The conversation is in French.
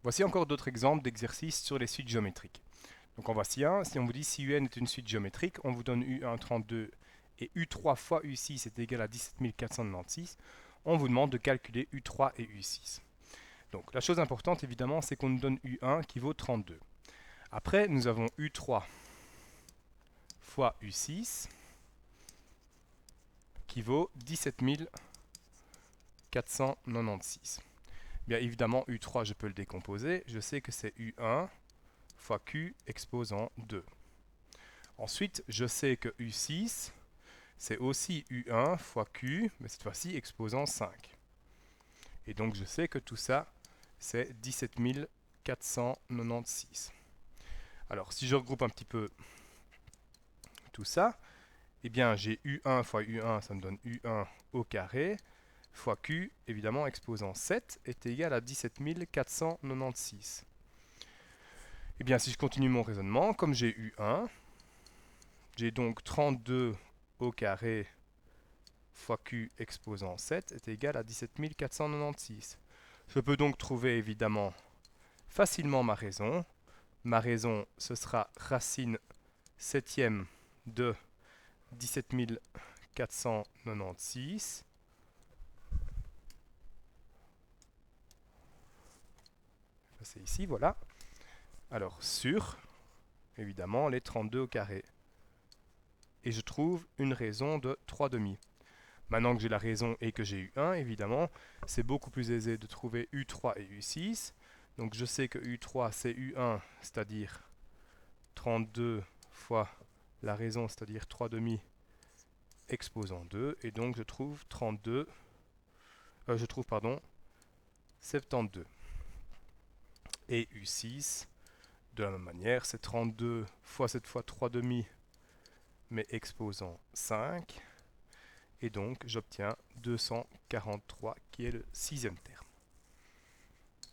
Voici encore d'autres exemples d'exercices sur les suites géométriques. Donc en voici un. Si on vous dit si UN est une suite géométrique, on vous donne U1 32 et U3 fois U6 est égal à 17 496, on vous demande de calculer U3 et U6. Donc la chose importante évidemment, c'est qu'on nous donne U1 qui vaut 32. Après, nous avons U3 fois U6 qui vaut 17 496. Bien évidemment, U3, je peux le décomposer. Je sais que c'est U1 fois Q exposant 2. Ensuite, je sais que U6, c'est aussi U1 fois Q, mais cette fois-ci exposant 5. Et donc, je sais que tout ça, c'est 17 496. Alors, si je regroupe un petit peu tout ça, eh bien, j'ai U1 fois U1, ça me donne U1 au carré, fois Q, évidemment, exposant 7, est égal à 17 496. Eh bien, si je continue mon raisonnement, comme j'ai U1, j'ai donc 32 au carré fois Q exposant 7 est égal à 17 496. Je peux donc trouver évidemment facilement ma raison. Ma raison, ce sera racine septième de 17 496. C'est ici, voilà. Alors, sur, évidemment, les 32 au carré. Et je trouve une raison de 3 demi. Maintenant que j'ai la raison et que j'ai eu 1, évidemment, c'est beaucoup plus aisé de trouver U3 et U6. Donc je sais que U3 c'est U1, c'est-à-dire 32 fois la raison, c'est-à-dire 3 demi exposant 2. Et donc je trouve 72. Et U6, de la même manière, c'est 32 fois cette fois 3 demi, mais exposant 5. Et donc j'obtiens 243 qui est le sixième terme.